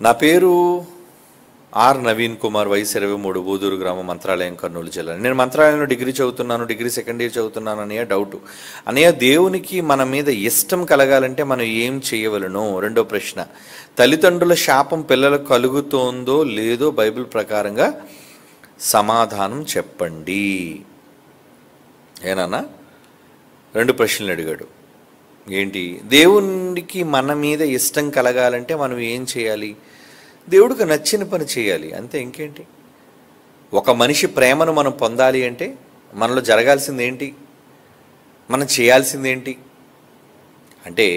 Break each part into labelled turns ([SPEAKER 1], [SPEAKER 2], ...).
[SPEAKER 1] నా పేరు ఆర్ నవీన్ కుమార్, వయసు 23, బూదూరు గ్రామం, మంత్రాలయం, కర్నూలు జిల్లా. నేను మంత్రాలయంలో డిగ్రీ చదువుతున్నాను, డిగ్రీ సెకండ్ ఇయర్ చదువుతున్నాను అనే డౌట్. అన్నయ్య, దేవునికి మన మీద ఇష్టం కలగాలంటే మనం ఏం చేయవలను? రెండో ప్రశ్న, తల్లిదండ్రుల శాపం పిల్లలకు కలుగుతోందో లేదో బైబిల్ ప్రకారంగా సమాధానం చెప్పండి. ఏనన్నా? 2 ప్రశ్నలు అడిగాడు. ఏంటి? దేవునికి మన మీద ఇష్టం కలగాలంటే మనం ఏం చేయాలి? దేవుడికి నచ్చిన పని చేయాలి, అంతే. ఇంకేంటి? ఒక మనిషి ప్రేమను మనం పొందాలి అంటే మనలో జరగాల్సింది ఏంటి? మనం చేయాల్సిందేంటి అంటే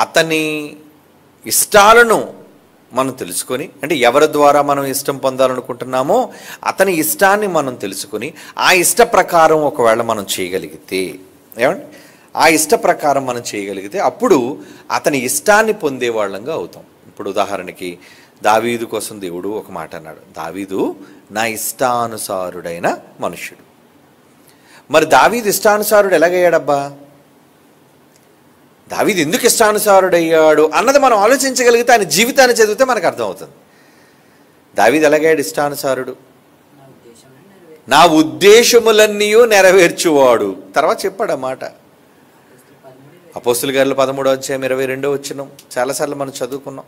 [SPEAKER 1] అతని ఇష్టాలను మనం తెలుసుకొని, అంటే ఎవరి ద్వారా మనం ఇష్టం పొందాలనుకుంటున్నామో అతని ఇష్టాన్ని మనం తెలుసుకొని ఆ ఇష్ట ప్రకారం ఒకవేళ మనం చేయగలిగితే, ఏమండి, ఆ ఇష్ట ప్రకారం మనం చేయగలిగితే అప్పుడు అతని ఇష్టాన్ని పొందేవాళ్ళంగా అవుతాం. ఇప్పుడు ఉదాహరణకి దావీదు కోసం దేవుడు ఒక మాట అన్నాడు, దావీదు నా ఇష్టానుసారుడైన మనుష్యుడు. మరి దావీదు ఇష్టానుసారుడు ఎలాగయ్యాడబ్బా? దావీదు ఎందుకు ఇష్టానుసారుడయ్యాడు అన్నది మనం ఆలోచించగలిగితే ఆయన జీవితాన్ని చదివితే మనకు అర్థమవుతుంది. దావీదు ఎలాగయ్యాడు ఇష్టానుసారుడు? నా ఉద్దేశములన్నీ నెరవేర్చువాడు. తర్వాత చెప్పాడు ఆ మాట. అపోస్తుల కార్యాలు 13వ అధ్యాయం 22వ వచనం చాలాసార్లు మనం చదువుకున్నాం.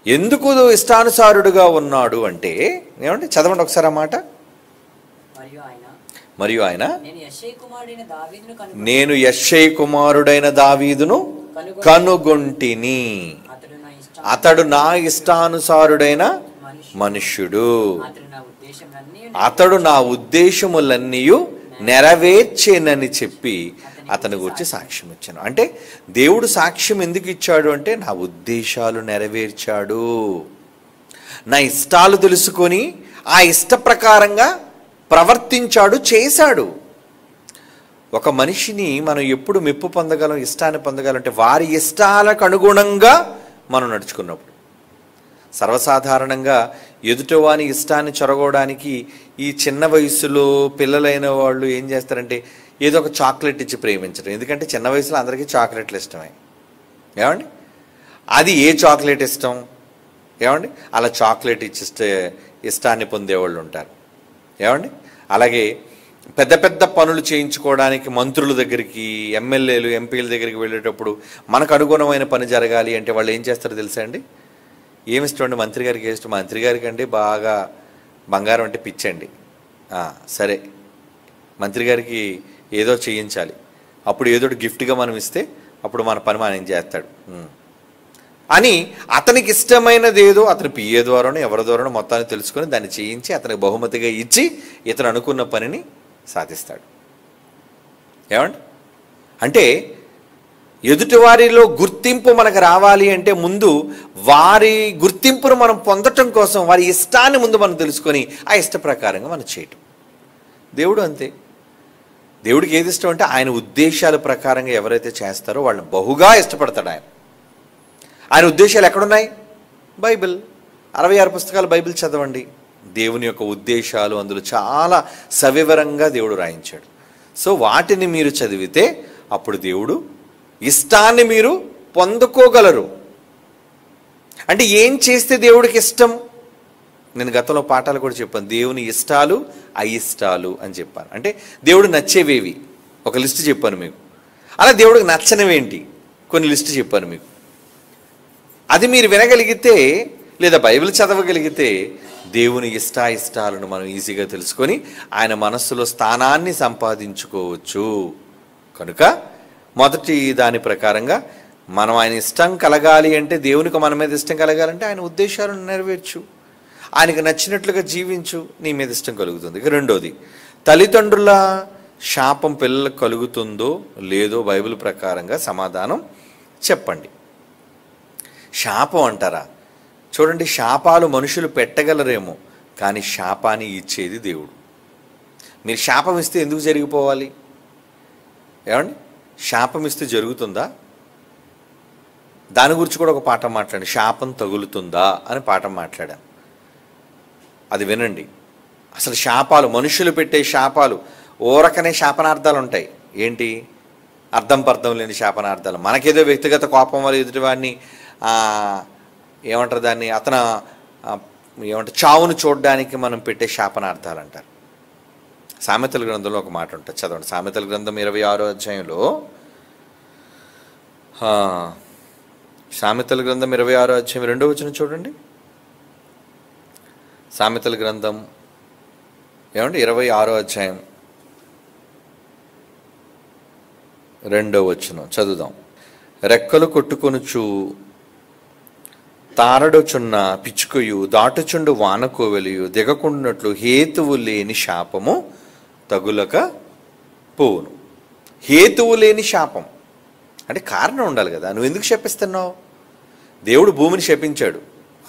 [SPEAKER 1] ఎందుకు ఇష్టానుసారుడుగా ఉన్నాడు అంటే, ఏమంటే చదవండి ఒకసారి ఆ మాట. మరియు ఆయన నేను యెష్షయి కుమారుడైన దావీదును కనుగొంటిని, అతడు నా ఇష్టానుసారుడైన మనుష్యుడు, అతడు నా ఉద్దేశములన్నీ నెరవేర్చేనని చెప్పి అతని గురించి సాక్ష్యం ఇచ్చాను. అంటే దేవుడు సాక్ష్యం ఎందుకు ఇచ్చాడు అంటే నా ఉద్దేశాలు నెరవేర్చాడు, నా ఇష్టాలు తెలుసుకొని ఆ ఇష్ట ప్రకారంగా ప్రవర్తించాడు, చేశాడు. ఒక మనిషిని మనం ఎప్పుడు మెప్పు పొందగలం, ఇష్టాన్ని పొందగలంటే వారి ఇష్టాలకు అనుగుణంగా మనం నడుచుకున్నప్పుడు. సర్వసాధారణంగా ఎదుటివాని ఇష్టాన్ని చొరగోవడానికి ఈ చిన్న వయసులో పిల్లలైన వాళ్ళు ఏం చేస్తారంటే ఏదో ఒక చాక్లెట్ ఇచ్చి ప్రేమించడం. ఎందుకంటే చిన్న వయసులో అందరికీ చాక్లెట్లు ఇష్టమే, ఏమండి. అది ఏ చాక్లెట్ ఇష్టం, ఏమండి, అలా చాక్లెట్ ఇచ్చిస్తే ఇష్టాన్ని పొందేవాళ్ళు ఉంటారు, ఏమండి. అలాగే పెద్ద పెద్ద పనులు చేయించుకోవడానికి మంత్రుల దగ్గరికి, ఎమ్మెల్యేలు, ఎంపీల దగ్గరికి వెళ్ళేటప్పుడు మనకు అనుగుణమైన పని జరగాలి అంటే వాళ్ళు ఏం చేస్తారో తెలుసా అండి? ఏమిష్టం అండి మంత్రి గారికి? ఇష్టం మంత్రి గారికి అండి బాగా బంగారం అంటే పిచ్చండి. సరే, మంత్రి గారికి ఏదో చేయించాలి, అప్పుడు ఏదో గిఫ్ట్గా మనం ఇస్తే అప్పుడు మన పని మనం చేస్తాడు అని అతనికి ఇష్టమైనది ఏదో అతని పిఏ ద్వారానో ఎవరి ద్వారానో మొత్తాన్ని తెలుసుకొని దాన్ని చేయించి అతనికి బహుమతిగా ఇచ్చి ఇతను అనుకున్న పనిని సాధిస్తాడు, ఏమండి. అంటే ఎదుటివారిలో గుర్తింపు మనకు రావాలి అంటే ముందు వారి గుర్తింపును మనం పొందటం కోసం వారి ఇష్టాన్ని ముందు మనం తెలుసుకొని ఆ ఇష్ట ప్రకారంగా మనం చేయటం. దేవుడు అంతే. దేవుడికి ఏది ఇష్టం అంటే ఆయన ఉద్దేశాల ప్రకారంగా ఎవరైతే చేస్తారో వాళ్ళని బహుగా ఇష్టపడతాడు ఆయన. ఆయన ఉద్దేశాలు ఎక్కడున్నాయి? బైబిల్. 66 పుస్తకాలు బైబిల్ చదవండి. దేవుని యొక్క ఉద్దేశాలు అందులో చాలా సవివరంగా దేవుడు రాయించాడు. సో వాటిని మీరు చదివితే అప్పుడు దేవుడు ఇష్టాన్ని మీరు పొందుకోగలరు. అంటే ఏం చేస్తే దేవుడికి ఇష్టం? నేను గతంలో పాఠాలు కూడా చెప్పాను, దేవుని ఇష్టాలు అయిష్టాలు అని చెప్పాను. అంటే దేవుడు నచ్చేవేవి ఒక లిస్ట్ చెప్పాను మీకు, అలా దేవుడికి నచ్చనివేంటి కొన్ని లిస్ట్ చెప్పాను మీకు. అది మీరు వినగలిగితే లేదా బైబిల్ చదవగలిగితే దేవుని ఇష్టాయిష్టాలను మనం ఈజీగా తెలుసుకొని ఆయన మనస్సులో స్థానాన్ని సంపాదించుకోవచ్చు. కనుక మొదటి దాని ప్రకారంగా మనం ఆయన ఇష్టం కలగాలి అంటే, దేవునికి మన మీద ఇష్టం కలగాలంటే ఆయన ఉద్దేశాలను నెరవేర్చు, ఆయనకు నచ్చినట్లుగా జీవించు, నీ మీద ఇష్టం కలుగుతుంది. ఇక రెండోది, తల్లిదండ్రుల శాపం పిల్లలకు కలుగుతుందో లేదో బైబిల్ ప్రకారంగా సమాధానం చెప్పండి. శాపం అంటారా? చూడండి, శాపాలు మనుషులు పెట్టగలరేమో కానీ శాపాన్ని ఇచ్చేది దేవుడు. మీరు శాపం ఇస్తే ఎందుకు జరిగిపోవాలి? ఏమండి, శాపం ఇస్తే జరుగుతుందా? దాని గురించి కూడా ఒక పాఠం మాట్లాడండి. శాపం తగులుతుందా అని పాఠం మాట్లాడాను, అది వినండి. అసలు శాపాలు, మనుషులు పెట్టే శాపాలు ఓరకనే శాపనార్థాలు ఉంటాయి. ఏంటి? అర్థం పర్థం లేని శాపనార్థాలు. మనకేదో వ్యక్తిగత కోపం వల్ల ఎదుటివాడిని ఏమంటారు దాన్ని, అతను ఏమంటారు చావును చూడడానికి మనం పెట్టే శాపనార్థాలు అంటారు. సామెతల గ్రంథంలో ఒక మాట ఉంటుంది, చదవండి. సామెతల గ్రంథం 26వ అధ్యాయంలో, సామెతల గ్రంథం 26వ అధ్యాయం 2వ వచనం చూడండి. సామెతల గ్రంథం 26వ అధ్యాయం 2వ వచనం చదువుదాం. రెక్కలు కొట్టుకొనుచు తారడుచున్న పిచ్చుకయు దాటుచుండు వానకోవెలియు దిగకుండునట్లు హేతువు లేని శాపము తగులక పోవును. హేతువు లేని శాపం అంటే కారణం ఉండాలి కదా. నువ్వు ఎందుకు శపిస్తున్నావు? దేవుడు భూమిని శపించాడు,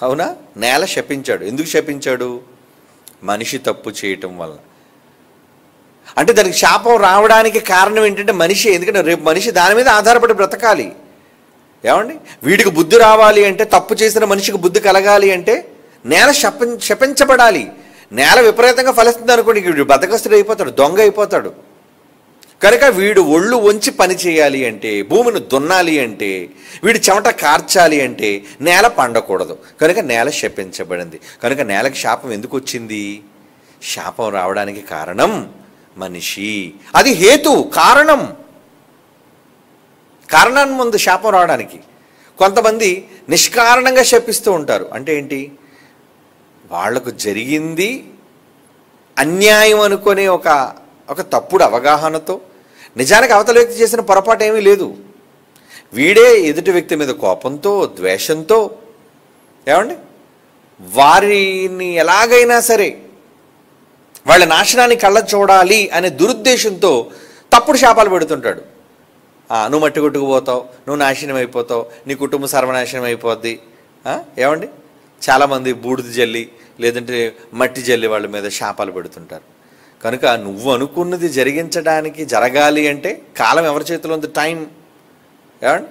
[SPEAKER 1] అవునా? నేల శపించాడు. ఎందుకు శపించాడు? మనిషి తప్పు చేయటం వల్ల. అంటే దానికి శాపం రావడానికి కారణం ఏంటంటే మనిషి. ఎందుకంటే రేపు మనిషి దాని మీద ఆధారపడి బ్రతకాలి. ఏమండి, వీడికి బుద్ధి రావాలి అంటే, తప్పు చేసిన మనిషికి బుద్ధి కలగాలి అంటే నేల శపించబడాలి. నేల విపరీతంగా ఫలిస్తుంది అనుకోండి, వీడు బతకస్తుడు అయిపోతాడు, దొంగ అయిపోతాడు. కనుక వీడు ఒళ్ళు వంచి పని చేయాలి అంటే, భూమిని దున్నాలి అంటే, వీడి చెమట కార్చాలి అంటే నేల పండకూడదు. కనుక నేల శపించబడింది. కనుక నేలకి శాపం ఎందుకు వచ్చింది? శాపం రావడానికి కారణం మనిషి. అది హేతు, కారణం. కారణాన్ని ముందు శాపం రావడానికి. కొంతమంది నిష్కారణంగా శపిస్తూ ఉంటారు. అంటే ఏంటి? వాళ్లకు జరిగింది అన్యాయం అనుకునే ఒక తప్పుడు అవగాహనతో, నిజానికి అవతల వ్యక్తి చేసిన పొరపాటు ఏమీ లేదు, వీడే ఎదుటి వ్యక్తి మీద కోపంతో, ద్వేషంతో, ఏమండి, వారిని ఎలాగైనా సరే వాళ్ళ నాశనాన్ని కళ్ళ చూడాలి అనే దురుద్దేశంతో తప్పుడు శాపాలు పెడుతుంటాడు. నువ్వు మట్టి కొట్టుకుపోతావు, నువ్వు నాశనం అయిపోతావు, నీ కుటుంబం సర్వనాశనం అయిపోద్ది. ఏమండి, చాలామంది బూడిద జల్లి లేదంటే మట్టి జల్లి వాళ్ళ మీద శాపాలు పెడుతుంటారు. కనుక నువ్వు అనుకున్నది జరగాలి అంటే కాలం ఎవరి చేతిలో ఉంది? టైం. ఏమండి,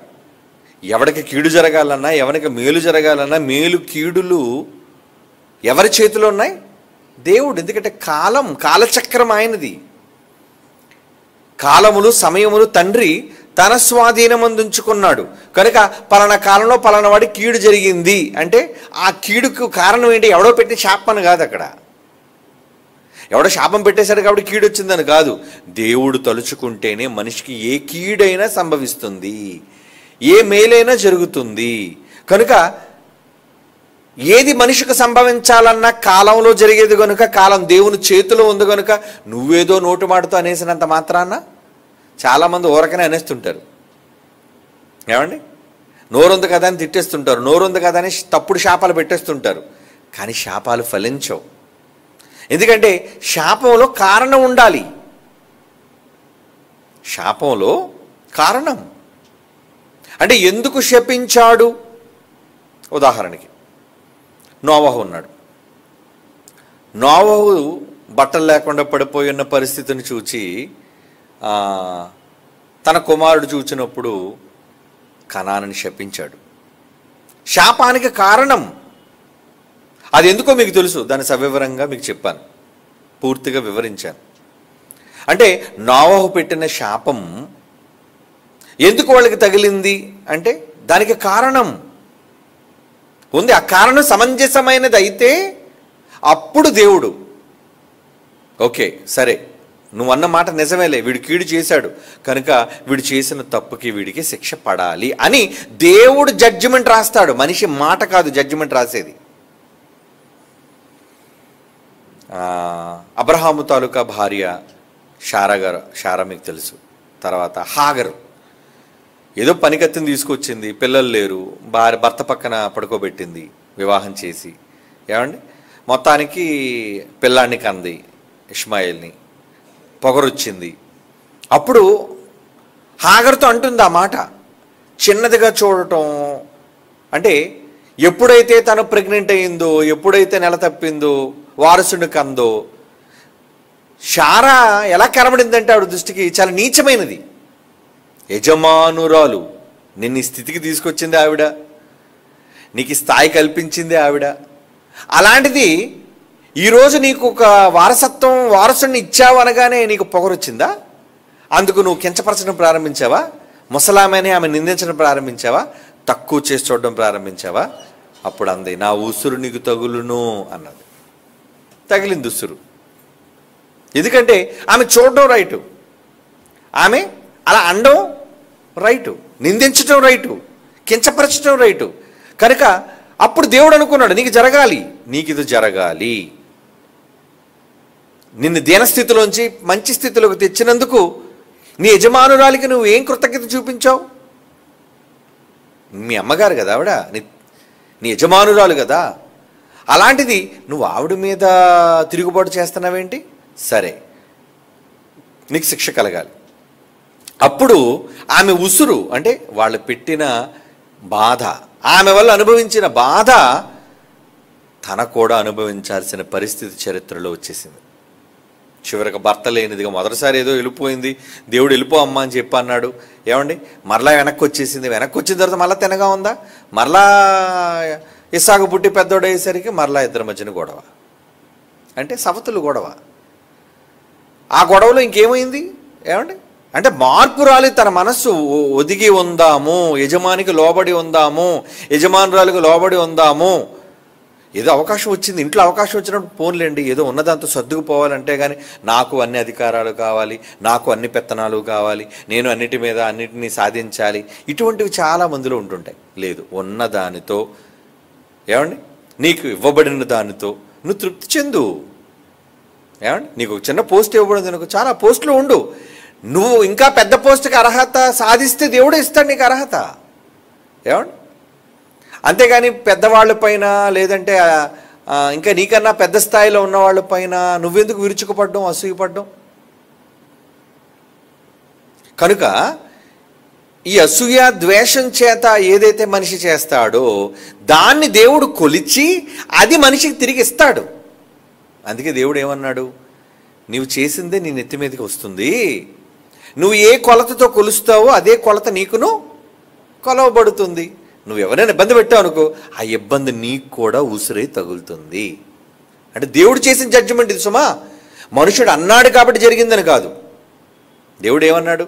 [SPEAKER 1] ఎవరికి కీడు జరగాలన్నా, ఎవరికి మేలు జరగాలన్నా, మేలు కీడులు ఎవరి చేతిలో ఉన్నాయి? దేవుడు. ఎందుకంటే కాలచక్రం ఆయనది. కాలములు సమయములు తండ్రి తన స్వాధీనమందుంచుకున్నాడు. కనుక పలానా కాలంలో పలానా వాడి కీడు జరిగింది అంటే ఆ కీడుకు కారణం ఏంటి? ఎవడో పెట్టి శాపం కాదు. అక్కడ ఎవడో శాపం పెట్టేశాడు కాబట్టి కీడు వచ్చిందని కాదు. దేవుడు తలుచుకుంటేనే మనిషికి ఏ కీడైనా సంభవిస్తుంది, ఏ మేలైనా జరుగుతుంది. కనుక ఏది మనిషికి సంభవించాలన్నా కాలంలో జరిగేది కనుక, కాలం దేవుని చేతిలో ఉంది కనుక, నువ్వేదో నోటు మాటతో అనేసినంత మాత్రాన చాలామంది ఊరకనే అనేస్తుంటారు. ఏమండి, నోరుంది కదా అని తిట్టేస్తుంటారు, నోరుంది కదా అని తప్పుడు శాపాలు పెట్టేస్తుంటారు. కానీ శాపాలు ఫలించవు. ఎందుకంటే శాపంలో కారణం ఉండాలి. శాపంలో కారణం అంటే ఎందుకు శపించాడు? ఉదాహరణకి నోవహు ఉన్నాడు. నోవహు బట్టలు లేకుండా పడిపోయి ఉన్న పరిస్థితిని చూచి తన కుమారుడు చూచినప్పుడు కనానుని శపించాడు. శాపానికి కారణం అది ఎందుకో మీకు తెలుసు, దాన్ని సవివరంగా మీకు చెప్పాను, పూర్తిగా వివరించాను. అంటే నోవహు పెట్టిన శాపం ఎందుకు వాళ్ళకి తగిలింది అంటే దానికి కారణం ఉంది. ఆ కారణం సమంజసమైనది అయితే అప్పుడు దేవుడు ఓకే సరే నువ్వు అన్న మాట నిజమేలే, వీడు కీడు చేశాడు కనుక వీడు చేసిన తప్పుకి వీడికి శిక్ష పడాలి అని దేవుడు జడ్జిమెంట్ రాస్తాడు. మనిషి మాట కాదు జడ్జిమెంట్ రాసేది. అబ్రహాము తాలూకా భార్య షారా మీకు తెలుసు. తర్వాత హాగరు ఏదో పనికత్తిని తీసుకొచ్చింది, పిల్లలు లేరు, భర్త పక్కన పడుకోబెట్టింది వివాహం చేసి. ఏమండి, మొత్తానికి పిల్లాన్ని కంది, ఇష్మాయిల్ని. పొగరొచ్చింది. అప్పుడు హాగరుతో అంటుంది ఆ మాట, చిన్నదిగా చూడటం అంటే ఎప్పుడైతే తను ప్రెగ్నెంట్ అయిందో, ఎప్పుడైతే నెల తప్పిందో, వారసుని కందో, షారా ఎలా కనబడిందంటే ఆవిడ దృష్టికి చాలా నీచమైనది. యజమానురాలు, నిన్ను ఈ స్థితికి తీసుకొచ్చింది ఆవిడ, నీకు స్థాయి కల్పించింది ఆవిడ. అలాంటిది ఈరోజు నీకు ఒక వారసుని ఇచ్చావు అనగానే నీకు పొగరొచ్చిందా? అందుకు నువ్వు కించపరచడం ప్రారంభించావా? ముసలామని ఆమె నిందించడం ప్రారంభించావా? తక్కువ చేసి చూడడం ప్రారంభించావా? అప్పుడు అంది, నా ఉసురు నీకు తగులును అన్నది. తగిలింది ఉసురు. ఎందుకంటే ఆమె చూడడం రైటు, ఆమె అలా అనడం రైటు, నిందించడం రైటు, కించపరచడం రైటు. కనుక అప్పుడు దేవుడు అనుకున్నాడు, నీకు జరగాలి, నీకు ఇది జరగాలి. నిన్ను దీనస్థితిలోంచి మంచి స్థితిలోకి తెచ్చినందుకు నీ యజమానురాలికి నువ్వు ఏం కృతజ్ఞత చూపించావు? మీ అమ్మగారు కదా ఆవిడ, నీ యజమానురాలు కదా. అలాంటిది నువ్వు ఆవిడ మీద తిరుగుబాటు చేస్తున్నావేంటి? సరే, నీకు శిక్ష కలగాలి. అప్పుడు ఆమె ఉసురు అంటే వాళ్ళు పెట్టిన బాధ, ఆమె వల్ల అనుభవించిన బాధ తన కూడా అనుభవించాల్సిన పరిస్థితి చరిత్రలో వచ్చేసింది. చివరికి భర్త లేనిదిగా మొదటిసారి ఏదో వెళ్ళిపోయింది, దేవుడు వెళ్ళిపో అమ్మ అని చెప్పి అన్నాడు. ఏమండి, మరలా వెనక్కి వచ్చేసింది. వెనక్కి వచ్చిన తర్వాత మళ్ళీ తినగా ఉందా? మరలా ఇస్సాకు పుట్టి పెద్దోడయ్యేసరికి మరలా ఇద్దరి మధ్యన గొడవ, అంటే సవతులు గొడవ. ఆ గొడవలో ఇంకేమైంది? ఏమండి, అంటే మార్పు రాలి తన మనస్సు ఒదిగి ఉందాము, యజమానికి లోబడి ఉందాము, యజమానురాలకు లోబడి ఉందాము. ఏదో అవకాశం వచ్చింది, ఇంట్లో అవకాశం వచ్చినప్పుడు పోన్లేండి, ఏదో ఉన్నదాంతో సర్దుకుపోవాలంటే కానీ నాకు అన్ని అధికారాలు కావాలి, నాకు అన్ని పెత్తనాలు కావాలి, నేను అన్నిటినీ సాధించాలి, ఇటువంటివి చాలా మందిలో ఉంటుంటాయి. లేదు, ఉన్నదానితో, ఏమండి, నీకు ఇవ్వబడిన దానితో నువ్వు తృప్తి చెందు. ఏమండి, నీకు చిన్న పోస్ట్ ఇవ్వబడింది అనుకో, చాలా పోస్టులు ఉండు, నువ్వు ఇంకా పెద్ద పోస్టుకి అర్హత సాధిస్తే దేవుడే ఇస్తాడు నీకు అర్హత. ఏమండి, అంతేగాని పెద్దవాళ్ళ పైన లేదంటే ఇంకా నీకన్నా పెద్ద స్థాయిలో ఉన్న వాళ్ళ పైన నువ్వెందుకు విరుచుకుపడ్డం, అసూయపడ్డం? కనుక ఈ అసూయ ద్వేషం చేత ఏదైతే మనిషి చేస్తాడో దాన్ని దేవుడు కొలిచి అది మనిషికి తిరిగి ఇస్తాడు. అందుకే దేవుడు ఏమన్నాడు, నీవు చేసిందే నీ నెత్తి మీదకి వస్తుంది, నువ్వు ఏ కొలతతో కొలుస్తావో అదే కొలత నీకును కొలవబడుతుంది. నువ్వు ఎవరైనా ఇబ్బంది పెట్టావు అనుకో, ఆ ఇబ్బంది నీకు కూడా ఉసిరే తగులుతుంది. అంటే దేవుడు చేసిన జడ్జిమెంట్ ఇది సుమా. మనుషుడు అన్నాడు కాబట్టి జరిగిందని కాదు. దేవుడు ఏమన్నాడు,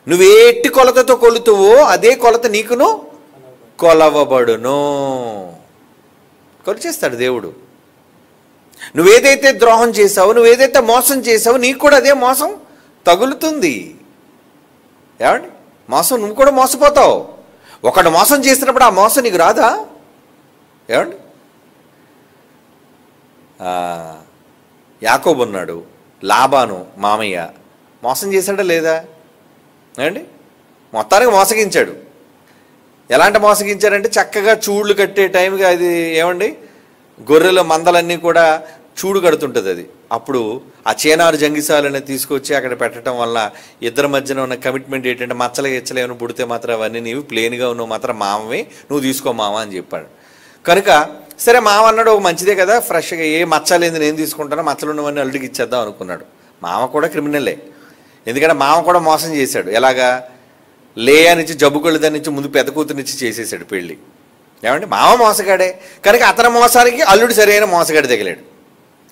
[SPEAKER 1] నువ్వు ఎట్టి కొలతతో కొలుతువో అదే కొలత నీకును కొలవబడును. కొలిచేస్తాడు దేవుడు. నువ్వేదైతే ద్రోహం చేసావో, నువ్వేదైతే మోసం చేసావో నీకు కూడా అదే మోసం తగులుతుంది. ఏమండి, మోసం నువ్వు కూడా మోసపోతావు. ఒకడు మోసం చేసినప్పుడు ఆ మోసం నీకు రాదా? ఏమండి, యాకోబు ఉన్నాడు, లాబాను మామయ్య మోసం చేశాడా లేదా? ఏమండి, మొత్తానికి మోసగించాడు. ఎలాంటి మోసగించాడంటే చక్కగా చూళ్ళు కట్టే టైంకి అది ఏమండి గొర్రెల మందలన్నీ కూడా చూడు కడుతుంటుంది. అది అప్పుడు ఆ చేనారు జంగిసాలని తీసుకొచ్చి అక్కడ పెట్టడం వల్ల ఇద్దరి మధ్యన ఉన్న కమిట్మెంట్ ఏంటంటే మచ్చలు ఎచ్చలు ఏమైనా పుడితే మాత్రం అవన్నీ నీవు ప్లేన్గా ఉన్నావు మాత్రం మామవే, నువ్వు తీసుకో మామ అని చెప్పాడు. కనుక సరే మామ అన్నాడు, ఒక మంచిదే కదా, ఫ్రెష్గా ఏ మచ్చలేంది నేను తీసుకుంటానో, మచ్చలు ఉన్నవన్నీ అల్లుడికి ఇచ్చేద్దాం అనుకున్నాడు. మామ కూడా క్రిమినలే, ఎందుకంటే మామ కూడా మోసం చేశాడు. ఎలాగా, లేయానిచ్చి జబ్బుకొళ్ళదాన్నిచ్చి ముందు పెద్ద కూతురునిచ్చి చేసేసాడు పెళ్ళి. ఏమండి, మామ మోసగాడే. కనుక అతని మోసానికి అల్లుడు సరైన మోసగాడి తగిలాడు.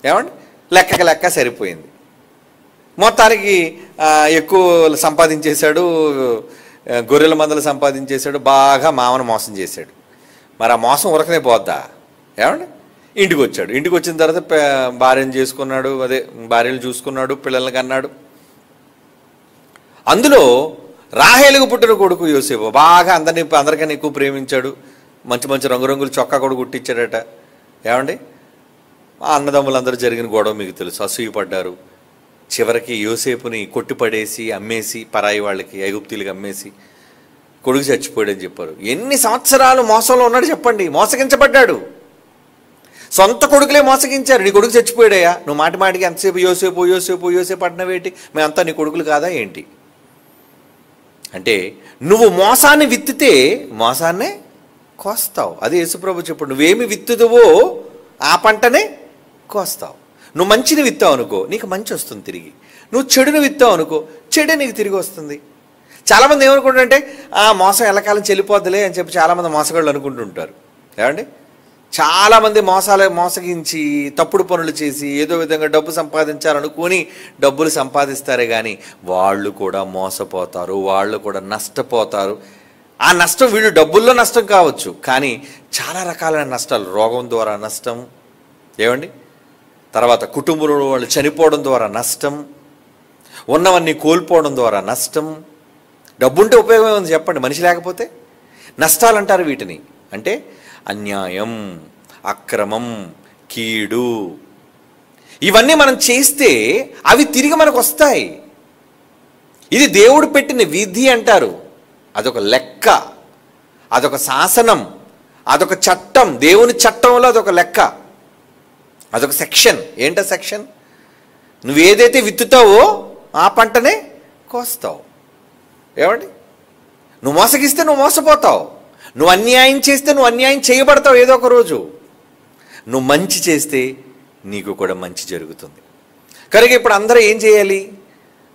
[SPEAKER 1] ఏమండి, లెక్క సరిపోయింది. మొత్తానికి ఎక్కువ సంపాదించేశాడు, గొర్రెల మందలు సంపాదించేశాడు, బాగా మామను మోసం చేశాడు. మరి ఆ మోసం ఉరకనే పోద్దా? ఏమండి, ఇంటికి వచ్చాడు. ఇంటికి వచ్చిన తర్వాత భార్యను చేసుకున్నాడు, అదే భార్యలు చూసుకున్నాడు, పిల్లల్ని కన్నాడు. అందులో రాహేలుకు పుట్టిన కొడుకు యోసేపు బాగా అందరికన్నా ఎక్కువ ప్రేమించాడు. మంచి మంచి రంగురంగులు చొక్కా కూడా కుట్టించాడట. ఏమండి, ఆ అన్నదమ్ములందరూ జరిగిన గొడవ మీకు తెలుసు, అసూయపడ్డారు. చివరికి యోసేపుని కొట్టిపడేసి అమ్మేసి పరాయి వాళ్ళకి ఐగుప్తీలకు అమ్మేసి కొడుకు చచ్చిపోయాడని చెప్పారు. ఎన్ని సంవత్సరాలు మోసంలో ఉన్నాడు చెప్పండి, మోసగించబడ్డాడు. సొంత కొడుకులే మోసగించారు. నీ కొడుకు చచ్చిపోయాడయ్యా, నువ్వు మాటి మాటికి ఎంతసేపు యోసేపు అంటున్నావేంటి, మేమంతా నీ కొడుకులు కాదా ఏంటి? అంటే నువ్వు మోసాన్ని విత్తితే మోసాన్నే కోస్తావు. అది యేసుప్రభు చెప్పాడు, నువ్వేమి విత్తుదువో ఆ పంటనే కోస్తావు. నువ్వు మంచిని విత్తావు అనుకో, నీకు మంచి వస్తుంది తిరిగి. నువ్వు చెడుని విత్తావు అనుకో, చెడే నీకు తిరిగి వస్తుంది. చాలామంది ఏమనుకుంటారంటే ఆ మోసం ఎల్లకాలం చెల్లిపోద్దులే అని చెప్పి చాలామంది మోసగాళ్ళు అనుకుంటుంటారు. ఏమండి, చాలామంది మోసగించి తప్పుడు పనులు చేసి ఏదో విధంగా డబ్బు సంపాదించాలనుకొని డబ్బులు సంపాదిస్తారే కానీ వాళ్ళు కూడా మోసపోతారు, వాళ్ళు కూడా నష్టపోతారు. ఆ నష్టం వీళ్ళు డబ్బుల్లో నష్టం కావచ్చు, కానీ చాలా రకాలైన నష్టాలు, రోగం ద్వారా నష్టం, ఏమండి, తర్వాత కుటుంబంలో వాళ్ళు చనిపోవడం ద్వారా నష్టం, ఉన్నవన్నీ కోల్పోవడం ద్వారా నష్టం. డబ్బుంటే ఉపయోగం ఏముంది చెప్పండి, మనిషి లేకపోతే? నష్టాలు అంటారు వీటిని. అంటే అన్యాయం, అక్రమం, కీడు, ఇవన్నీ మనం చేస్తే అవి తిరిగి మనకు వస్తాయి. ఇది దేవుడు పెట్టిన విధి అంటారు. అదొక లెక్క, అదొక శాసనం, అదొక చట్టం. దేవుని చట్టంలో అదొక లెక్క, అదొక సెక్షన్. ఏంటో సెక్షన్? నువ్వు ఏదైతే విత్తుతావో ఆ పంటనే కోస్తావు. ఏమండి, నువ్వు మోసగిస్తే నువ్వు మోసపోతావు, నువ్వు అన్యాయం చేస్తే నువ్వు అన్యాయం చేయబడతావు ఏదో ఒక రోజు. నువ్వు మంచి చేస్తే నీకు కూడా మంచి జరుగుతుంది. కనుక ఇప్పుడు అందరూ ఏం చేయాలి?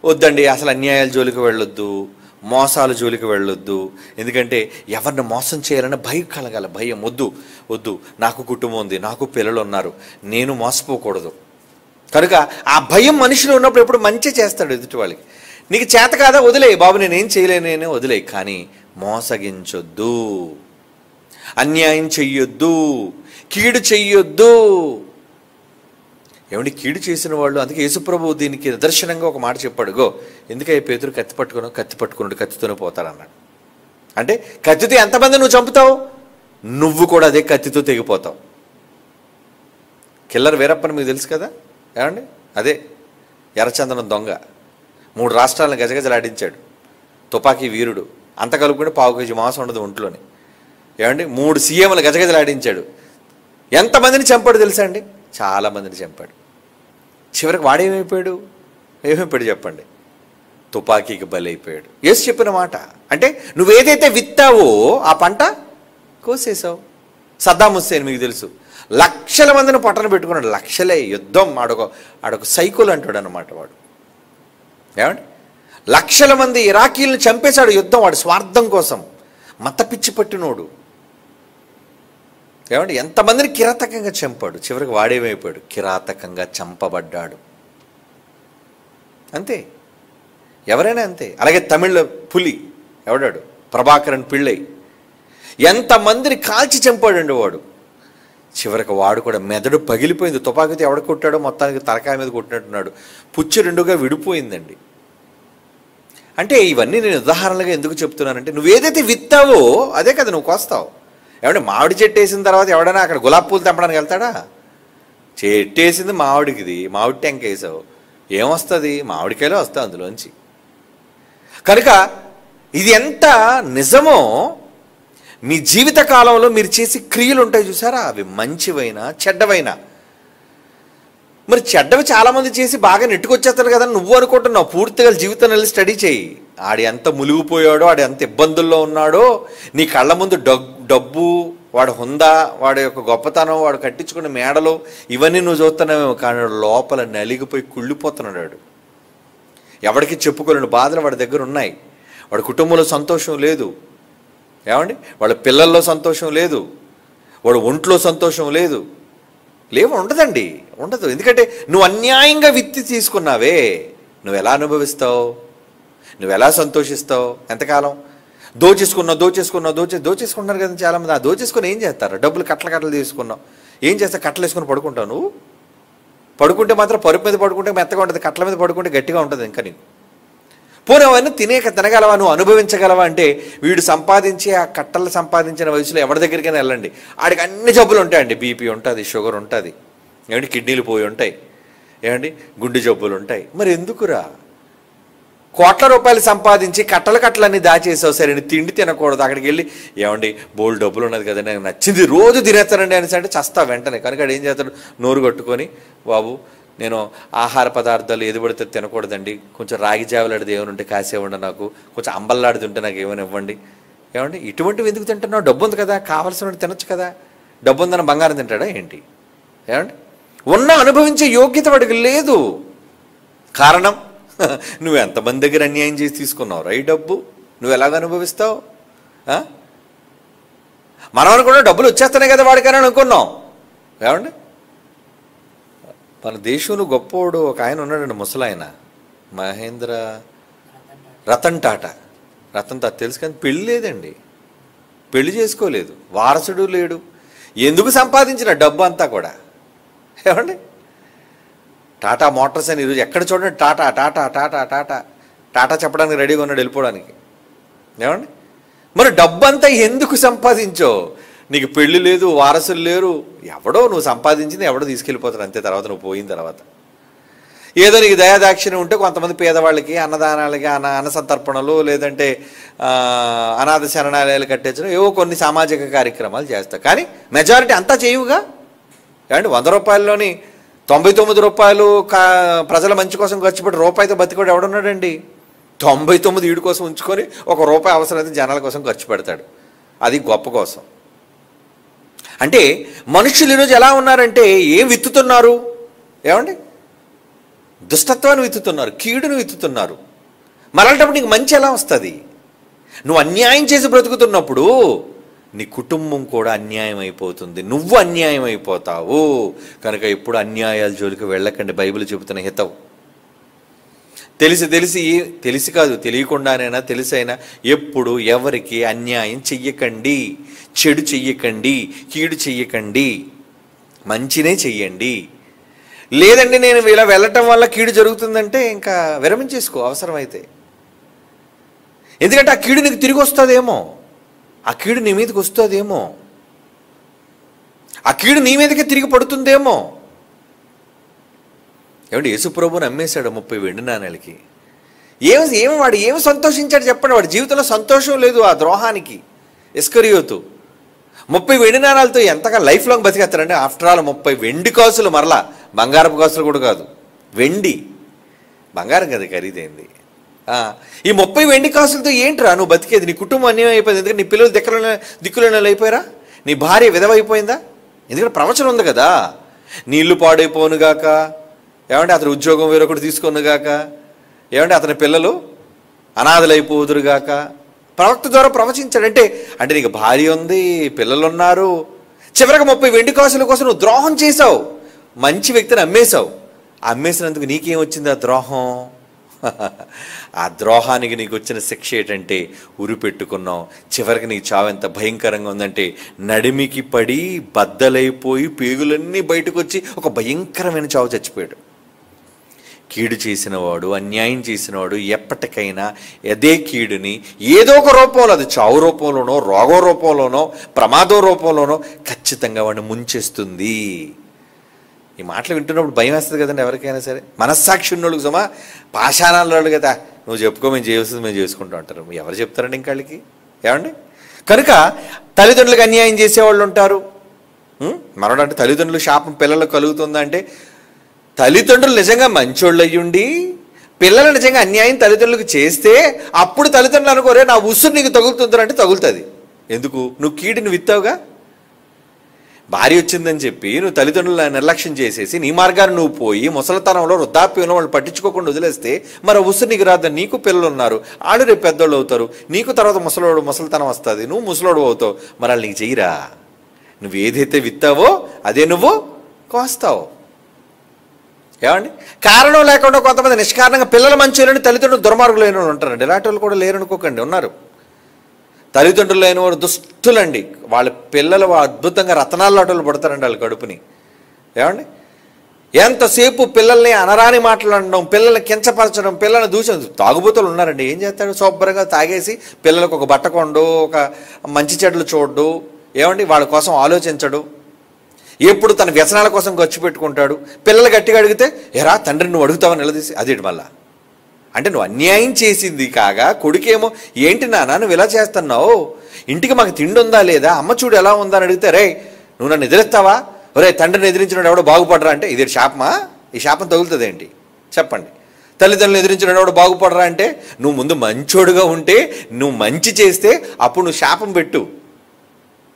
[SPEAKER 1] వద్దండి, అసలు అన్యాయాల జోలికి వెళ్ళొద్దు, మోసాల జోలికి వెళ్ళొద్దు. ఎందుకంటే ఎవరిని మోసం చేయాలన్న భయం కలగాల. భయం వద్దు, వద్దు, నాకు కుటుంబం ఉంది, నాకు పిల్లలు ఉన్నారు, నేను మోసపోకూడదు. కనుక ఆ భయం మనిషిలో ఉన్నప్పుడు ఎప్పుడు మంచి చేస్తాడు ఎదుటి వాళ్ళకి. నీకు చేత కాదా, వదిలేయి బాబు, నేనేం చేయలేనే, వదిలేయి. కానీ మోసగించొద్దు, అన్యాయం చెయ్యొద్దు, కీడు చెయ్యొద్దు. ఏమండి, కీడు చేసిన వాళ్ళు, అందుకే యేసుప్రభువు దీనికి నిదర్శనంగా ఒక మాట చెప్పాడు. గో, ఎందుకయ్యా పేతురు కత్తి పట్టుకున్నాడు, కత్తితోనే పోతారన్నాడు. అంటే కత్తితో ఎంతమంది నువ్వు చంపుతావు, నువ్వు కూడా అదే కత్తితో తెగిపోతావు. కిల్లర్ వీరప్పని మీకు తెలుసు కదా, ఏమండి, అదే ఎర్రచందనం దొంగ 3 రాష్ట్రాలను గజగజలాడించాడు. తుపాకీ వీరుడు, అంత కలుపుకుంటే 1/4 కేజీ మాంసం ఉండదు ఒంట్లోని. ఏమండి, 3 సీఎంలు గజగజలాడించాడు. ఎంతమందిని చంపాడు తెలుసా అండి? చాలామందిని చంపాడు. చివరికి వాడేమైపోయాడు? ఏమైపోయాడు చెప్పండి? తుపాకీకి బలైపోయాడు. యేసు చెప్పిన మాట. అంటే నువ్వేదైతే విత్తావో ఆ పంట కోసేసావు. సద్దాం హుస్సేన్ మీకు తెలుసు, లక్షల మందిని పట్టణ పెట్టుకున్నాడు. లక్షలే, యుద్ధం. ఆడొక సైకోల్ అంటాడు అన్నమాట వాడు. ఏమండి, లక్షల మంది ఇరాకీలను చంపేశాడు యుద్ధం, వాడు స్వార్థం కోసం. మత పిచ్చి పట్టినోడు. ఏమండి, ఎంతమందిని కిరాతకంగా చంపాడు. చివరికి వాడేమైపోయాడు? కిరాతకంగా చంపబడ్డాడు. అంతే, ఎవరైనా అంతే. అలాగే తమిళ పులి ఎవడాడు? ప్రభాకరన్ పిళ్ళై. ఎంతమందిని కాల్చి చంపాడండి వాడు. చివరికి వాడు కూడా మెదడు పగిలిపోయింది. తుపాకీతో ఎవడ కొట్టాడో మొత్తానికి తలకాయ మీద కొట్టినట్టున్నాడు. పుచ్చి 2గా విడిపోయిందండి. అంటే ఇవన్నీ నేను ఉదాహరణలుగా ఎందుకు చెప్తున్నానంటే, నువ్వేదైతే విత్తావో అదే కదా నువ్వు కోస్తావు. ఏమంటే మామిడి చెట్టు వేసిన తర్వాత ఎవడైనా అక్కడ గులాబీ పూలు తెంపడానికి వెళ్తాడా? చెట్టు వేసింది మామిడికిది, మామిడి టెంక వేసావు, ఏమొస్తుంది? మామిడికాయలో వస్తాయి అందులోంచి. కనుక ఇది ఎంత నిజమో, మీ జీవిత కాలంలో మీరు చేసే క్రియలు ఉంటాయి చూసారా, అవి మంచివైనా చెడ్డవైనా. మరి చెడ్డవి చాలామంది చేసి బాగా నెట్టుకొచ్చేస్తారు కదా నువ్వు అనుకుంటున్నావు. పూర్తిగా జీవితం వెళ్ళి స్టడీ చేయి. ఆడు ఎంత మునిగిపోయాడో, ఆడు ఎంత ఇబ్బందుల్లో ఉన్నాడో, నీ కళ్ళ ముందు డబ్బు, వాడు హుందా, వాడి యొక్క గొప్పతనం, వాడు కట్టించుకున్న మేడలు, ఇవన్నీ నువ్వు చూస్తున్నావేమో. కానీ లోపల నలిగిపోయి కుళ్ళిపోతున్నాడు వాడు. ఎవరికి చెప్పుకోలేని బాధలు వాడి దగ్గర ఉన్నాయి. వాడి కుటుంబంలో సంతోషం లేదు. ఏమండి, వాళ్ళ పిల్లల్లో సంతోషం లేదు, వాడు ఒంట్లో సంతోషం లేదు. ఉండదండి, ఉండదు. ఎందుకంటే నువ్వు అన్యాయంగా విత్తి తీసుకున్నావే. నువ్వు ఎలా అనుభవిస్తావు? నువ్వు ఎలా సంతోషిస్తావు? ఎంతకాలం దోచేసుకున్నారు కదా చాలామంది. ఆ దోచేసుకుని ఏం చేస్తారు? డబ్బులు కట్టలు తీసుకున్నావు, ఏం చేస్తావు? కట్టలు వేసుకుని పడుకుంటావు. నువ్వు పడుకుంటే మాత్రం పరుపు మీద పడుకుంటే మెత్తగా ఉంటుంది, కట్టల మీద పడుకుంటే గట్టిగా ఉంటుంది. ఇంకా నీకు పోనీ అవన్నీ తినగలవా, నువ్వు అనుభవించగలవా అంటే, వీడు సంపాదించి ఆ కట్టలు సంపాదించిన వయసులో ఎవరి దగ్గరికైనా వెళ్ళండి, ఆడికి అన్ని జబ్బులు ఉంటాయండి. బీపీ ఉంటుంది, షుగర్ ఉంటుంది, ఏమంటే కిడ్నీలు పోయి ఉంటాయి, ఏమండి గుండె జబ్బులు ఉంటాయి. మరి ఎందుకురా? కోట్ల రూపాయలు సంపాదించి కట్టలన్నీ దాచేసావు, సరే తిండి తినకూడదు. అక్కడికి వెళ్ళి ఏమండి బోల్డ్ డబ్బులు ఉన్నది కదా, నాకు నచ్చింది రోజు తినేస్తానండి అనేసి అంటే చస్తా వెంటనే. కనుక ఏం చేస్తాడు? నోరు కట్టుకొని, బాబు నేను ఆహార పదార్థాలు ఏది పడితే తినకూడదండి, కొంచెం రాగి జావలాడిది ఏమైనా ఉంటే కాసేవ్వండి, నాకు కొంచెం అంబల్లాడిది ఉంటే నాకు ఏమైనా ఇవ్వండి. ఏమండి ఇటువంటివి ఎందుకు తింటున్నావు? డబ్బు ఉంది కదా, కావాల్సిన తినొచ్చు కదా. డబ్బు ఉందని బంగారం తింటాడా ఏంటి? ఏమండి ఉన్న అనుభవించే యోగ్యత వాడికి లేదు. కారణం, నువ్వు ఎంతమంది దగ్గర అన్యాయం చేసి తీసుకున్నావు రా ఈ డబ్బు? నువ్వు ఎలాగ అనుభవిస్తావు? మనం అనుకున్న డబ్బులు వచ్చేస్తున్నాయి కదా వాడికని అనుకున్నాం. ఏమండి మన దేశంలో గొప్పోడు ఒక ఆయన ఉన్నాడండి, ముసలాయన, రతన్ టాటా తెలుసు కానీ పెళ్ళి లేదండి. పెళ్లి చేసుకోలేదు, వారసుడు లేడు. ఎందుకు సంపాదించిన డబ్బు అంతా కూడా? ఏమండి, టాటా మోటార్స్ అని ఈరోజు ఎక్కడ చూడండి టాటా టాటా టాటా టాటా టాటా చెప్పడానికి రెడీగా ఉన్నాడు వెళ్ళిపోవడానికి. ఏమండి, మరి డబ్బు అంతా ఎందుకు సంపాదించో? నీకు పెళ్లి లేదు, వారసులు లేరు, ఎవడో నువ్వు సంపాదించింది ఎవడో తీసుకెళ్ళిపోతాడు అంతే. తర్వాత నువ్వు పోయిన తర్వాత ఏదో నీకు దయాదాక్షిణ్యం ఉంటే కొంతమంది పేదవాళ్ళకి అన్నదానాలకి అన్న సంతర్పణలు, లేదంటే అనాథ శరణాలయాలు కట్టించడం, ఏవో కొన్ని సామాజిక కార్యక్రమాలు చేస్తావు. కానీ మెజారిటీ అంతా చేయువుగా. ఏమంటే 100 రూపాయల్లోని 99 రూపాయలు ప్రజల మంచి కోసం ఖర్చు పెట్టి రూపాయితో బతికోడు ఎవడున్నాడండి? 99 వీడి కోసం ఉంచుకొని ₹1 అవసరమైతే జనాల కోసం ఖర్చు పెడతాడు. అది గొప్ప కోసం. అంటే మనుషులు ఈరోజు ఎలా ఉన్నారంటే ఏం విత్తుతున్నారు? ఏమండి, దుష్టత్వాన్ని విత్తుతున్నారు, కీడును విత్తుతున్నారు. మరలాంటప్పుడు నీకు మంచి ఎలా వస్తుంది? నువ్వు అన్యాయం చేసి బ్రతుకుతున్నప్పుడు నీ కుటుంబం కూడా అన్యాయం అయిపోతుంది, నువ్వు అన్యాయం అయిపోతావు. కనుక ఎప్పుడు అన్యాయాల జోలికి వెళ్ళకండి. బైబిల్ చెబుతున్న హితవు. తెలిసి కాదు, తెలియకుండానైనా తెలిసైనా ఎప్పుడు ఎవరికి అన్యాయం చెయ్యకండి, చెడు చెయ్యకండి, కీడు చెయ్యకండి, మంచినే చెయ్యండి. లేదండి నేను ఇలా వెళ్ళటం వల్ల కీడు జరుగుతుందంటే ఇంకా విరమించేసుకో అవసరమైతే. ఎందుకంటే ఆ కీడు నీకు తిరిగి వస్తుందేమో, ఆ కీడు నీ మీదకి వస్తుందేమో, ఆ కీడు నీ మీదకే తిరిగి పడుతుందేమో. ఏమంటే యేసుప్రభుని అమ్మేశాడు 30 వెండి నాణేలకి. వాడు ఏం సంతోషించాడు చెప్పండి? వాడి జీవితంలో సంతోషం లేదు ఆ ద్రోహానికి. ఇస్కరియోతు 30 వెండి నాణాలతో ఎంతగా లైఫ్ లాంగ్ బతికేస్తారండి. ఆఫ్టర్ ఆల్ 30 వెండి కాసులు, మరలా బంగారపు కాసులు కూడా కాదు, వెండి. బంగారం కదా ఖరీదైంది. ఈ 30 వెండి కాసులతో ఏంట్రా నువ్వు బతికేది? నీ కుటుంబం అన్యాయం అయిపోయింది. ఎందుకంటే నీ పిల్లలు దిక్కులేని అయిపోయారా? నీ భార్య విధవైపోయిందా? ఎందుకంటే ప్రవచనం ఉంది కదా, నీ ఇల్లు పాడైపోనుగాక, ఏమంటే అతని ఉద్యోగం వేరొకటి తీసుకొనుగాక, ఏమంటే అతని పిల్లలు అనాథలైపోదురుగాక. ప్రవక్త ద్వారా ప్రవచించాడంటే అంటే నీకు భార్య ఉంది, పిల్లలు ఉన్నారు, చివరికి 30 వెండి కాసుల కోసం నువ్వు ద్రోహం చేసావు, మంచి వ్యక్తిని అమ్మేశావు. అమ్మేసినందుకు నీకేం వచ్చింది? ఆ ద్రోహం. ఆ ద్రోహానికి నీకు వచ్చిన శిక్ష ఏంటంటే ఉరి పెట్టుకున్నావు. చివరికి నీ చావు ఎంత భయంకరంగా ఉందంటే నడిమికి పడి బద్దలైపోయి పేగులన్నీ బయటకు వచ్చి ఒక భయంకరమైన చావు చచ్చిపోయాడు. కీడు చేసినవాడు, అన్యాయం చేసినవాడు ఎప్పటికైనా అదే కీడుని ఏదో ఒక రూపంలో, అది చావు రూపంలోనో, రోగం రూపంలోనో, ప్రమాదం రూపంలోనో ఖచ్చితంగా వాడిని ముంచేస్తుంది. ఈ మాటలు వింటున్నప్పుడు భయం వేస్తుంది కదండి ఎవరికైనా సరే. మనస్సాక్షి ఉన్నోళ్ళకి సుమా పాషాణాలు కదా, నువ్వు చెప్పుకో, మేము చేస్తుంది మేము చేసుకుంటూ ఉంటారు. ఎవరు చెప్తారండి ఇంకాళ్ళకి? ఏమండి, కనుక తల్లిదండ్రులకు అన్యాయం చేసేవాళ్ళు ఉంటారు. మరొకటి తల్లిదండ్రులు శాపం పిల్లలకు కలుగుతుందా అంటే, తల్లిదండ్రులు నిజంగా మంచోళ్ళు అయ్యుండి పిల్లలు నిజంగా అన్యాయం తల్లిదండ్రులకు చేస్తే అప్పుడు తల్లిదండ్రులు అనుకోరే నా ఉసురు నీకు తగులుతుందంటే తగులుతుంది. ఎందుకు? నువ్వు కీడుని విత్తావుగా. భార్య వచ్చిందని చెప్పి నువ్వు తల్లిదండ్రుల నిర్లక్ష్యం చేసేసి నీ మార్గాన్ని నువ్వు పోయి ముసలితనంలో వృద్ధాప్యంలో వాళ్ళు పట్టించుకోకుండా వదిలేస్తే మరి ఉసురు నీకు రాదు. నీకు పిల్లలు ఉన్నారు, వాళ్ళు రేపు పెద్దోళ్ళు అవుతారు, నీకు తర్వాత ముసలితనం వస్తుంది, నువ్వు ముసలోడు అవుతావు. మరి వాళ్ళు నీకు చెయ్యరా? నువ్వు ఏదైతే విత్తావో అదే నువ్వు కోస్తావు. ఏమండి, కారణం లేకుండా కొంతమంది నిష్కారణంగా పిల్లలు మంచివాళ్ళని తల్లిదండ్రులు దుర్మార్గులు లేని వాళ్ళు ఉంటారండి. ఇలాంటి వాళ్ళు కూడా లేరనుకోకండి, ఉన్నారు. తల్లిదండ్రులు లేని వారు దుష్టులండి. వాళ్ళ పిల్లలు అద్భుతంగా రతనాల లాటలు పడతారండి వాళ్ళ కడుపుని. ఏమండి, ఎంతసేపు పిల్లల్ని అనరాని మాట్లాడడం, పిల్లల్ని కించపరచడం, పిల్లల్ని దూషణ. తాగుబోతులు ఉన్నారండి, ఏం చేస్తాడు? శుభ్రంగా తాగేసి పిల్లలకు ఒక బట్ట కొండు, ఒక మంచి చెడ్లు చూడ్డు. ఏమండి, వాళ్ళ కోసం ఆలోచించడు, ఎప్పుడు తన వ్యసనాల కోసం ఖర్చు పెట్టుకుంటాడు. పిల్లలు గట్టిగా అడిగితే ఎరా తండ్రిని నువ్వు అడుగుతావని నిలదీసి అదేంటి మళ్ళా అంటే నువ్వు అన్యాయం చేసింది కాగా కొడుకేమో ఏంటి నాన్న నువ్వు ఇలా చేస్తున్నావు, ఇంటికి మాకు తిండి ఉందా లేదా, అమ్మ చూడు ఎలా ఉందా అని అడిగితే రే నువ్వు నన్ను ఎదిరిస్తావా, రే తండ్రిని ఎదిరించిన ఎవడో బాగుపడరా అంటే ఇది శాపమా? ఈ శాపం తగులుతుంది ఏంటి చెప్పండి? తల్లిదండ్రులు ఎదిరించిన ఎవడో బాగుపడరా అంటే నువ్వు ముందు మంచోడుగా ఉంటే, నువ్వు మంచి చేస్తే అప్పుడు నువ్వు శాపం పెట్టు.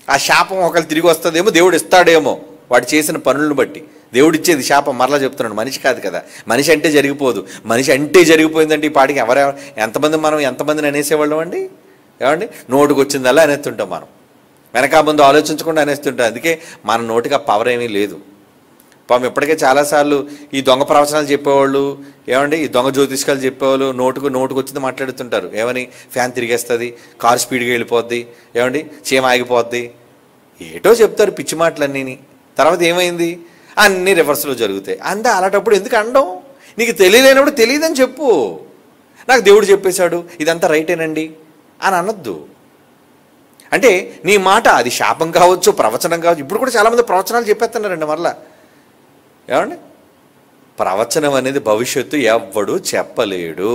[SPEAKER 1] ఆ శాపం ఒకళ్ళు తిరిగి వస్తుందేమో, దేవుడు ఇస్తాడేమో వాడు చేసిన పనులను బట్టి. దేవుడు ఇచ్చేది శాపం, మరలా చెప్తున్నాడు, మనిషి కాదు కదా. మనిషి అంటే జరిగిపోదు. మనిషి అంటే జరిగిపోయిందంటే ఈ పాటికి ఎంతమందిని అనేసేవాళ్ళం అండి. ఏమండి, నోటుకు వచ్చిందల్లా అనేస్తుంటాం మనం, వెనక ముందు ఆలోచించకుండా అనేస్తుంటాం. అందుకే మన నోటికి ఆ పవర్ ఏమీ లేదు. పాపం ఇప్పటికే చాలాసార్లు ఈ దొంగ ప్రవచనాలు చెప్పేవాళ్ళు, ఏమండి ఈ దొంగ జ్యోతిష్కాలు చెప్పేవాళ్ళు నోటుకు వచ్చింది మాట్లాడుతుంటారు. ఏమని? ఫ్యాన్ తిరిగేస్తుంది, కారు స్పీడ్గా వెళ్ళిపోద్ది, ఏమండి చీమ ఆగిపోద్ది, ఏటో చెప్తారు పిచ్చి మాటలన్నీ. తర్వాత ఏమైంది? అన్నీ రివర్స్లో జరుగుతాయి. అలాంటప్పుడు ఎందుకు అనడం? నీకు తెలియలేనప్పుడు తెలియదని చెప్పు. నాకు దేవుడు చెప్పేశాడు ఇదంతా రైటేనండి అని అనొద్దు. అంటే నీ మాట అది శాపం కావచ్చు, ప్రవచనం కావచ్చు. ఇప్పుడు కూడా చాలామంది ప్రవచనాలు చెప్పేస్తున్నారండి మరలా. ఏమండి? ప్రవచనం అనేది భవిష్యత్తు ఎవ్వడు చెప్పలేడు.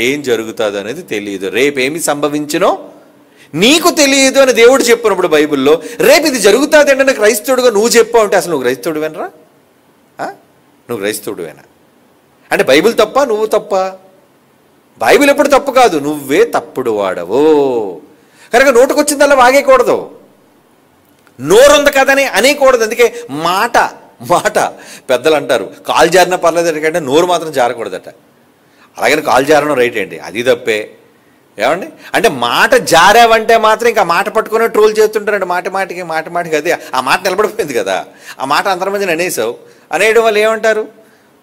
[SPEAKER 1] ఏం జరుగుతుంది అనేది తెలియదు. రేపేమి సంభవించినో నీకు తెలియదు అని దేవుడు చెప్పినప్పుడు బైబిల్లో, రేపు ఇది జరుగుతుంది అంటే నాకు క్రైస్తవుడుగా నువ్వు చెప్పావు అంటే అసలు నువ్వు క్రైస్తవుడువేనరా? నువ్వు క్రైస్తవుడువేనా? అంటే బైబిల్ తప్ప, నువ్వు తప్ప? బైబిల్ ఎప్పుడు తప్పు కాదు, నువ్వే తప్పుడు వాడవు. కనుక నోటుకొచ్చిందల్లా వాగేయకూడదు, నోరుంది కదని అనేకూడదు. అందుకే మాట పెద్దలు అంటారు, కాలు జారినా పర్లేదు ఎందుకంటే నోరు మాత్రం జారకూడదట. అలాగని కాలు జారడం రైట్ ఏంటి? అది తప్పే. ఏమండి? అంటే మాట జారావంటే మాత్రం ఇంకా మాట పట్టుకునే ట్రోల్ చేస్తుంటారండి. మాటికి అదే ఆ మాట నిలబడిపోయింది కదా. ఆ మాట అందరి మధ్యన అనేసావు. అనేయడం వల్ల ఏమంటారు?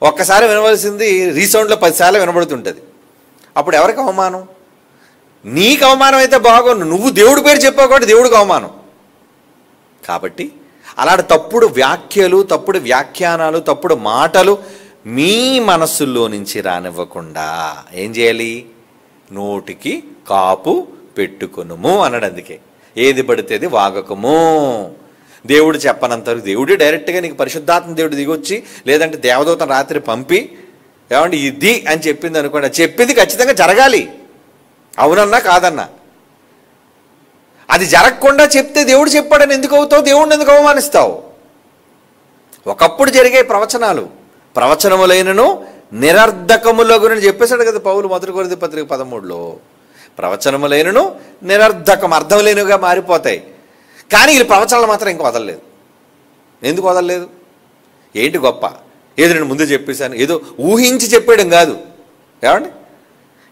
[SPEAKER 1] ఒక్కసారి వినవలసింది రీసౌండ్లో 10 సార్లు వినబడుతుంటుంది. అప్పుడు ఎవరికి అవమానం? నీకు అవమానం అయితే బాగుండు. నువ్వు దేవుడి పేరు చెప్పావు కాబట్టి దేవుడికి అవమానం. కాబట్టి అలాంటి తప్పుడు వ్యాఖ్యలు, తప్పుడు వ్యాఖ్యానాలు, తప్పుడు మాటలు మీ మనస్సుల్లో నుంచి రానివ్వకుండా ఏం చేయాలి? నోటికి కాపు పెట్టుకునుము అన్నాడు. అందుకే ఏది పడితేది వాగకము. దేవుడు చెప్పనంతవరకు, దేవుడే డైరెక్ట్గా నీకు పరిశుద్ధాత్మ దేవుడు దిగొచ్చి, లేదంటే దేవదూతను రాత్రి పంపి ఏమంటే ఇది అని చెప్పింది అనుకోండి, చెప్పింది ఖచ్చితంగా జరగాలి, అవునన్నా కాదన్నా. అది జరగకుండా చెప్తే దేవుడు చెప్పాడని ఎందుకు అవుతావు? దేవుడిని ఎందుకు అవమానిస్తావు? ఒకప్పుడు జరిగే ప్రవచనములైనను నిరర్ధకములగునని చెప్పేశాడు కదా పౌలు 1 కొరింథీ పత్రిక 13లో. ప్రవచనములైనను నిరర్ధకం, అర్థం లేనివిగా మారిపోతాయి. కానీ వీళ్ళు ప్రవచనాలు మాత్రం ఇంకా వదలలేదు. ఎందుకు వదలలేదు? ఏంటి గొప్ప? ఏదో నేను ముందే చెప్పేశాను, ఏదో ఊహించి చెప్పేయడం కాదు. ఏమండి?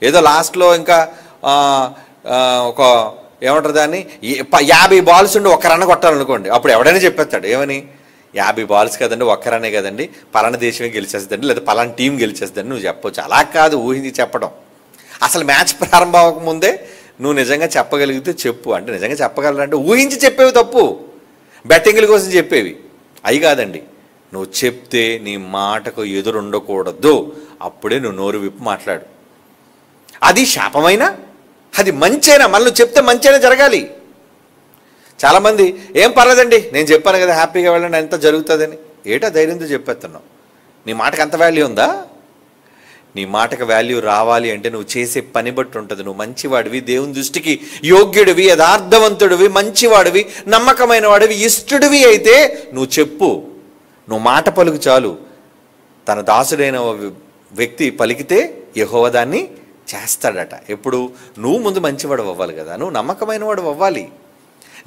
[SPEAKER 1] ఏదో లాస్ట్లో ఇంకా ఒక ఏమంటారు దాన్ని, 50 బాల్స్ ఉండి ఒక్క రన్ కొట్టాలనుకోండి, అప్పుడు ఎవడైనా చెప్పేస్తాడు ఏమని, 50 బాల్స్ కదండి, ఒక్క రన్నే కదండి, పలానా దేశమే గెలిచేస్తుందండి, లేదా పలానా టీం గెలిచేస్తుందండి నువ్వు చెప్పవచ్చు. అలా కాదు ఊహించి చెప్పడం. అసలు మ్యాచ్ ప్రారంభం అవ్వకముందే నువ్వు నిజంగా చెప్పగలిగితే చెప్పు. అంటే నిజంగా చెప్పగలరంటే ఊహించి చెప్పేవి తప్పు, బెట్టింగ్ల కోసం చెప్పేవి అవి కాదండి. నువ్వు చెప్తే నీ మాటకు ఎదురు ఉండకూడదు, అప్పుడే నువ్వు నోరు విప్పి మాట్లాడు. అది శాపమైనా అది మంచైనా, మళ్ళీ నువ్వు చెప్తే మంచైనా జరగాలి. చాలామంది ఏం పర్లేదండి నేను చెప్పాను కదా హ్యాపీగా వెళ్ళండి ఎంత జరుగుతుందని. ఏటా ధైర్యంతో చెప్పేస్తున్నావు? నీ మాటకు అంత వాల్యూ ఉందా? నీ మాటకు వాల్యూ రావాలి అంటే నువ్వు చేసే పని బట్టి ఉంటుంది. నువ్వు మంచివాడివి, దేవుని దృష్టికి యోగ్యుడివి, యథార్థవంతుడివి, మంచివాడివి, నమ్మకమైన వాడివి, ఇష్టడివి అయితే నువ్వు చెప్పు. నువ్వు మాట పలుకు చాలు. తన దాసుడైన వ్యక్తి పలికితే యెహోవా దాన్ని చేస్తాడట. ఎప్పుడు? నువ్వు ముందు మంచివాడు అవ్వాలి కదా, నువ్వు నమ్మకమైన వాడు అవ్వాలి.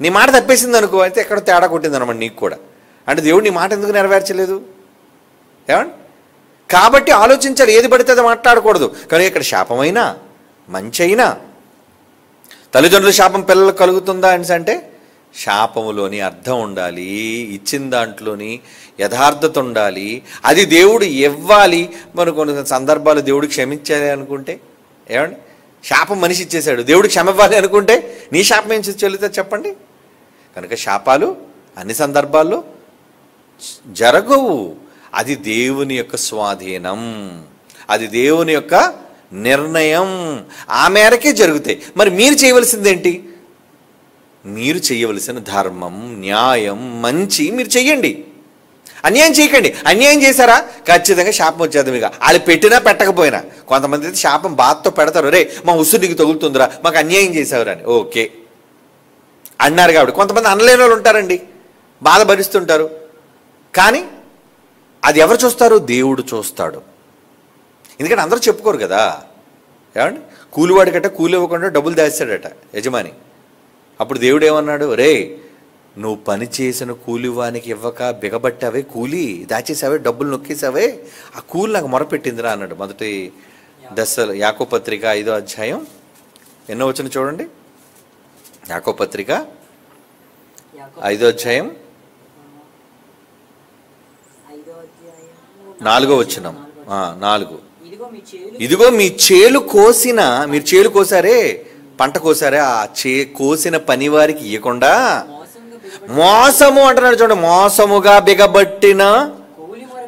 [SPEAKER 1] నీ మాట తప్పేసింది అనుకో, అయితే ఎక్కడ తేడా కొట్టింది అనమాట నీకు కూడా. అంటే దేవుడు నీ మాట ఎందుకు నెరవేర్చలేదు? ఏమండి? కాబట్టి ఆలోచించాలి, ఏది పడితే అది మాట్లాడకూడదు. కానీ ఇక్కడ శాపమైనా మంచైనా, తల్లిదండ్రుల శాపం పిల్లలకు కలుగుతుందా అంటే శాపములోని అర్థం ఉండాలి, ఇచ్చిన దాంట్లోని యథార్థత ఉండాలి, అది దేవుడు ఇవ్వాలి. మరి కొన్ని సందర్భాలు దేవుడు క్షమించాలి అనుకుంటే, ఏమండి శాపం మనిషి ఇచ్చేశాడు, దేవుడు క్షమివ్వాలి అనుకుంటే నీ శాపం ఏం చెల్లుతుంది చెప్పండి? కనుక శాపాలు అన్ని సందర్భాల్లో జరగవు. అది దేవుని యొక్క స్వాధీనం, అది దేవుని యొక్క నిర్ణయం, ఆ మేరకే జరుగుతాయి. మరి మీరు చేయవలసిందేంటి? మీరు చేయవలసిన ధర్మం, న్యాయం, మంచి మీరు చెయ్యండి. అన్యాయం చేయకండి. అన్యాయం చేశారా ఖచ్చితంగా శాపం వచ్చేది. మీకు వాళ్ళు పెట్టినా పెట్టకపోయినా. కొంతమంది అయితే శాపం బాధతో పెడతారు, రే మా ఉసురు నీకు తగులుతుందిరా, మాకు అన్యాయం చేసేవారని. ఓకే అన్నారు కాబట్టి. కొంతమంది అనలేని వాళ్ళు ఉంటారండి, బాధ భరిస్తుంటారు. కానీ అది ఎవరు చూస్తారు? దేవుడు చూస్తాడు. ఎందుకంటే అందరూ చెప్పుకోరు కదా. ఏమండి? కూలివాడి గట్ట కూలి ఇవ్వకుండా డబ్బులు దాచాడట యజమాని. అప్పుడు దేవుడు ఏమన్నాడు? రే నువ్వు పని చేసిన కూలివానికి ఇవ్వక బిగబట్టావే, కూలి దాచేసావే, డబ్బులు నొక్కేసావే, ఆ కూలి నాకు మొరపెట్టిందిరా అన్నాడు. మొదటి యాకోబు పత్రిక 5వ అధ్యాయం ఎన్నో వచనం చూడండి. యాకోబు పత్రిక 5వ అధ్యాయం 4వ వచనం 4. ఇదిగో మీ చేలు కోసిన, మీరు చేలు కోసారే, పంట కోసారే, ఆ కోసిన పని వారికి ఇవ్వకుండా మోసము అంటున్నాడు చూడండి, మోసముగా బిగబట్టిన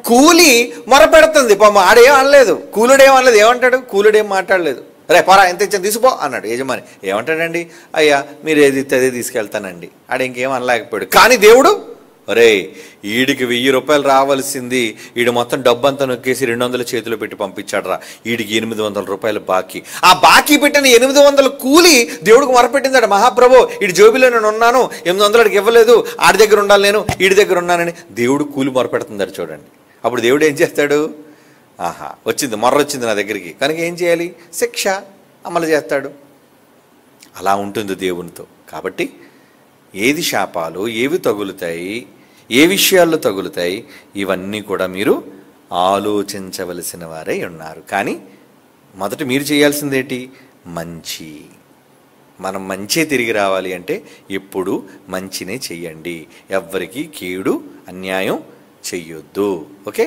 [SPEAKER 1] కూలి మొరపెడుతుంది. పాపం ఆడేం అనలేదు, కూలుడేం అనలేదు. ఏమంటాడు? కూలుడేం మాట్లాడలేదు. రే పోరా, ఎంత ఇచ్చాను తీసుకో అన్నాడు యజమాని. ఏమంటాడండి? అయ్యా మీరు ఏది ఇస్తే అదే తీసుకెళ్తానండి. ఆడ ఇంకేం అనలేకపోయాడు. కానీ దేవుడు, రే ఈడికి 1000 రూపాయలు రావాల్సింది, ఈడు మొత్తం డబ్బు అంతా నొక్కేసి 200 చేతిలో పెట్టి పంపించాడు రా, ఈడికి 800 రూపాయలు బాకీ. ఆ బాకీ పెట్టిన 800 కూలి దేవుడికి మొరపెట్టిందాడు. మహాప్రభు ఈడి జోబిలో నేను ఉన్నాను, 800 ఇవ్వలేదు, ఆడి దగ్గర ఉండాలి, నేను ఈడి దగ్గర ఉన్నానని దేవుడు కూలి మొరపెడుతున్నాడు చూడండి. అప్పుడు దేవుడు ఏం చేస్తాడు? వచ్చింది, మొర్ర వచ్చింది నా దగ్గరికి, కనుక ఏం చేయాలి? శిక్ష అమలు చేస్తాడు. అలా ఉంటుంది దేవునితో. కాబట్టి ఏది శాపాలు, ఏవి తగులుతాయి, ఏ విషయాల్లో తగులుతాయి, ఇవన్నీ కూడా మీరు ఆలోచించవలసిన వారై ఉన్నారు. కానీ మొదట మీరు చేయాల్సిందేంటి? మంచి. మనం మంచే తిరిగి రావాలి అంటే ఎప్పుడు మంచినే చెయ్యండి, ఎవ్వరికి కీడు అన్యాయం చెయ్యొద్దు. ఓకే.